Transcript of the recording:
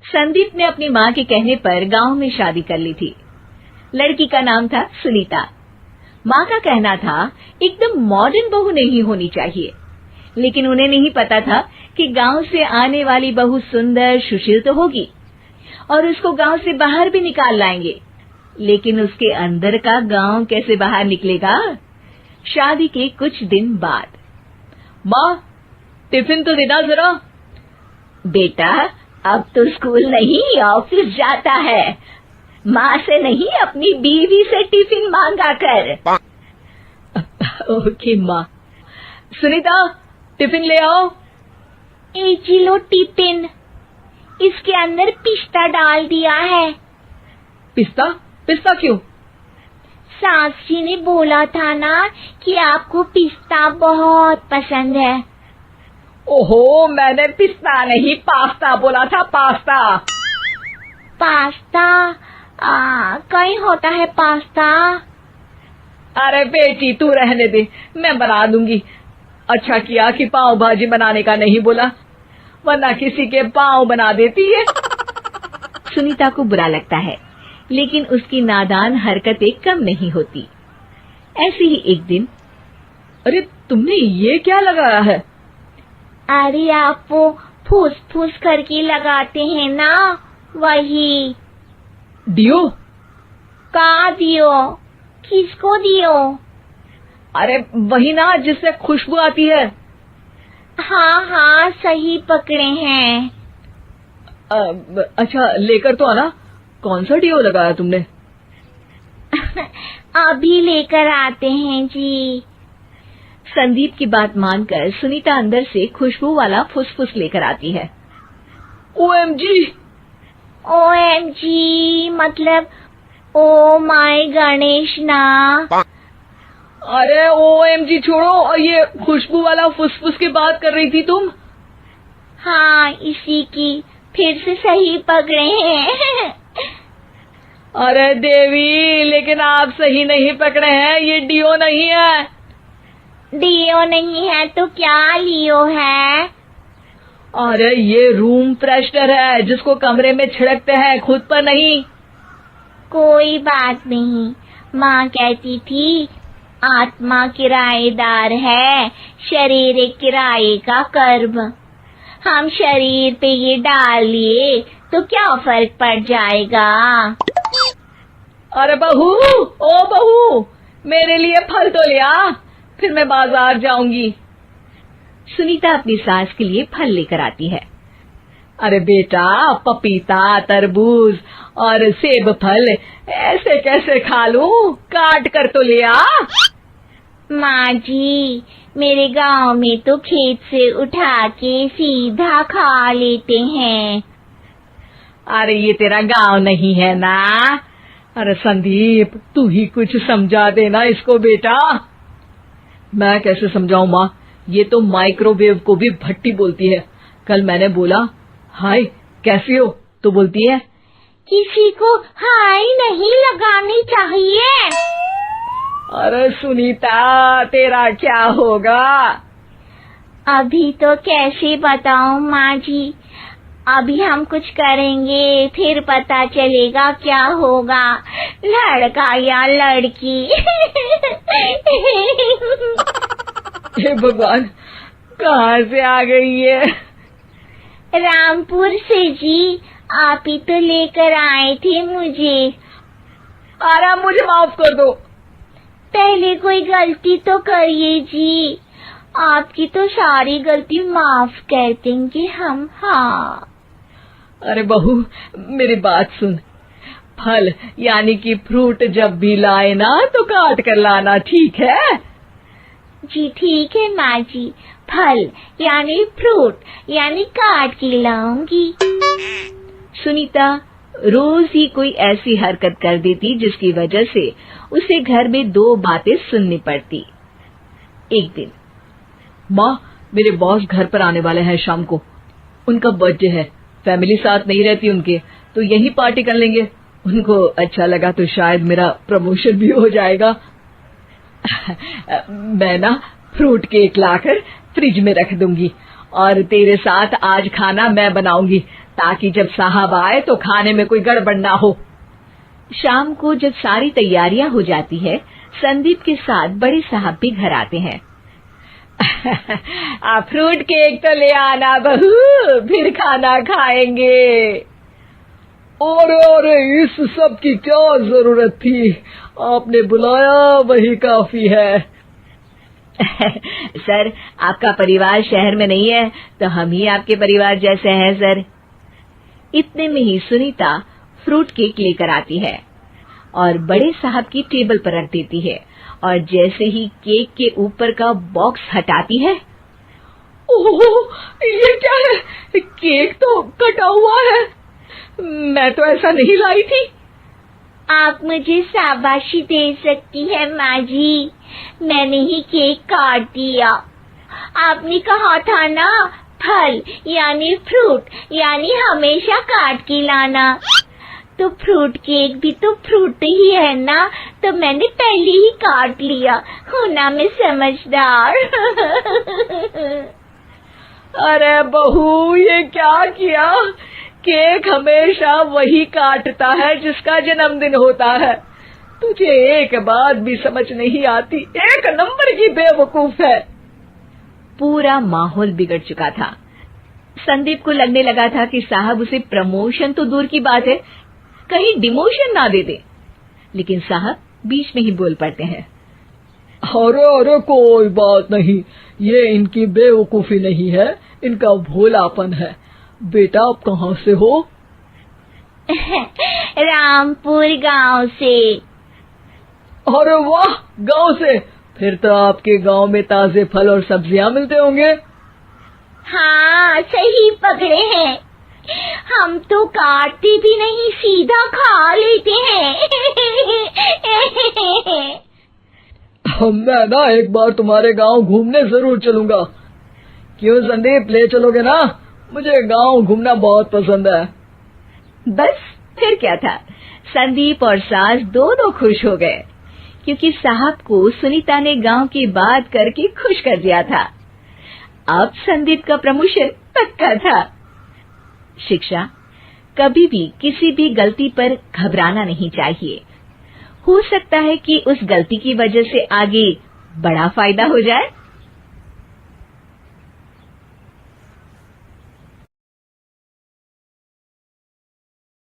संदीप ने अपनी माँ के कहने पर गांव में शादी कर ली थी। लड़की का नाम था सुनीता। माँ का कहना था एकदम मॉडर्न बहू नहीं होनी चाहिए, लेकिन उन्हें नहीं पता था कि गांव से आने वाली बहू सुंदर सुशील तो होगी और उसको गांव से बाहर भी निकाल लाएंगे, लेकिन उसके अंदर का गांव कैसे बाहर निकलेगा। शादी के कुछ दिन बाद, माँ टिफिन तो देना जरा। बेटा अब तो स्कूल नहीं ऑफिस जाता है, माँ से नहीं अपनी बीवी से टिफिन मांगा कर। ओके माँ। सुनीता टिफिन ले आओ। 1 किलो टिफिन, इसके अंदर पिस्ता डाल दिया है। पिस्ता? पिस्ता क्यों? सास जी ने बोला था ना कि आपको पिस्ता बहुत पसंद है। ओहो, मैंने पिस्ता नहीं पास्ता बोला था, पास्ता। पास्ता? कहीं होता है पास्ता? अरे बेटी तू रहने दे, मैं बना दूंगी। अच्छा किया कि पाव भाजी बनाने का नहीं बोला, वरना किसी के पाव बना देती है। सुनीता को बुरा लगता है, लेकिन उसकी नादान हरकतें कम नहीं होती। ऐसे ही एक दिन, अरे तुमने ये क्या लगाया है? अरे आप वो फूस फूस करके लगाते हैं ना, वही। डियो? का दियो? किसको दियो? अरे वही ना जिससे खुशबू आती है। हाँ सही पकड़े हैं। अच्छा लेकर तो आना। कौन सा डियो लगाया तुमने? अभी लेकर आते हैं जी। संदीप की बात मानकर सुनीता अंदर से खुशबू वाला फुसफुस लेकर आती है। OMG! OMG मतलब ओ माय गणेश ना। अरे OMG छोड़ो, और ये खुशबू वाला फुसफुस की बात कर रही थी तुम? हाँ इसी की, फिर से सही पकड़े हैं। अरे देवी, लेकिन आप सही नहीं पकड़े हैं, ये डियो नहीं है। डियो नहीं है तो क्या लियो है? अरे ये रूम फ्रेशनर है, जिसको कमरे में छिड़कते हैं, खुद पर नहीं। कोई बात नहीं, माँ कहती थी आत्मा किराएदार है, शरीर एक किराए का कर्म। हम शरीर पे ये डाल लिए तो क्या फर्क पड़ जाएगा। अरे बहू, ओ बहू, मेरे लिए फल तो ले आ, फिर मैं बाजार जाऊंगी। सुनीता अपनी सास के लिए फल लेकर आती है। अरे बेटा, पपीता, तरबूज और सेब फल ऐसे कैसे खा लूं? काट कर तो ले आ। माँ जी, मेरे गांव में तो खेत से उठा के सीधा खा लेते हैं। अरे ये तेरा गांव नहीं है ना। अरे संदीप, तू ही कुछ समझा देना इसको बेटा। मैं कैसे समझाऊं माँ, ये तो माइक्रोवेव को भी भट्टी बोलती है। कल मैंने बोला हाय कैसी हो, तो बोलती है किसी को हाय नहीं लगानी चाहिए। अरे सुनीता, तेरा क्या होगा? अभी तो कैसे बताऊं माँ जी, अभी हम कुछ करेंगे फिर पता चलेगा क्या होगा, लड़का या लड़की। हे भगवान, कहाँ से आ गई है? रामपुर से जी, आप ही तो लेकर आए थे मुझे। अरे मुझे माफ कर दो। पहले कोई गलती तो करिए जी, आपकी तो सारी गलती माफ कर देंगे हम। हाँ अरे बहू, मेरी बात सुन। फल यानी कि फ्रूट जब भी लाए ना तो काट कर लाना, ठीक है? जी ठीक है माँ जी, फल यानी फ्रूट यानी काट के लाऊंगी। सुनीता रोज ही कोई ऐसी हरकत कर देती जिसकी वजह से उसे घर में 2 बातें सुननी पड़ती। एक दिन, माँ मेरे बॉस घर पर आने वाले हैं शाम को, उनका बर्थडे है, फैमिली साथ नहीं रहती उनके, तो यही पार्टी कर लेंगे। उनको अच्छा लगा तो शायद मेरा प्रमोशन भी हो जाएगा। मैं ना फ्रूट केक लाकर फ्रिज में रख दूंगी और तेरे साथ आज खाना मैं बनाऊंगी, ताकि जब साहब आए तो खाने में कोई गड़बड़ ना हो। शाम को जब सारी तैयारियां हो जाती है, संदीप के साथ बड़े साहब भी घर आते हैं। फ्रूट केक तो ले आना बहू, फिर खाना खाएंगे। अरे इस सब की क्या जरूरत थी, आपने बुलाया वही काफी है। सर, आपका परिवार शहर में नहीं है तो हम ही आपके परिवार जैसे हैं सर। इतने में ही सुनीता फ्रूट केक लेकर आती है और बड़े साहब की टेबल पर रख देती है, और जैसे ही केक के ऊपर का बॉक्स हटाती है, ओह, ये क्या है? केक तो कटा हुआ है। मैं तो ऐसा नहीं लाई थी। आप मुझे शाबाशी दे सकती है माँ जी, मैंने ही केक काट दिया। आपने कहा था ना, फल यानी फ्रूट यानी हमेशा काट के लाना, तो फ्रूट केक भी तो फ्रूट ही है ना, तो मैंने पहले ही काट लिया। हूँ ना मैं समझदार। अरे बहू, ये क्या किया? केक हमेशा वही काटता है जिसका जन्मदिन होता है। तुझे एक बात भी समझ नहीं आती, एक नंबर की बेवकूफ है। पूरा माहौल बिगड़ चुका था। संदीप को लगने लगा था कि साहब उसे प्रमोशन तो दूर की बात है, कहीं डिमोशन ना दे दे, लेकिन साहब बीच में ही बोल पड़ते हैं। अरे कोई बात नहीं, ये इनकी बेवकूफी नहीं है, इनका भोलापन है। बेटा आप कहाँ से हो? रामपुर गांव से। अरे वाह, गांव से? फिर तो आपके गांव में ताजे फल और सब्जियां मिलते होंगे। हाँ, सही पकड़े हैं। हम तो काटते भी नहीं, सीधा खा लेते हैं। मैं ना एक बार तुम्हारे गांव घूमने जरूर चलूंगा। क्यों संदीप, ले चलोगे ना? मुझे गांव घूमना बहुत पसंद है। बस फिर क्या था, संदीप और सास दोनों खुश हो गए, क्योंकि साहब को सुनीता ने गांव की बात करके खुश कर दिया था। अब संदीप का प्रमोशन पक्का था। शिक्षा, कभी भी किसी भी गलती पर घबराना नहीं चाहिए। हो सकता है कि उस गलती की वजह से आगे बड़ा फायदा हो जाए।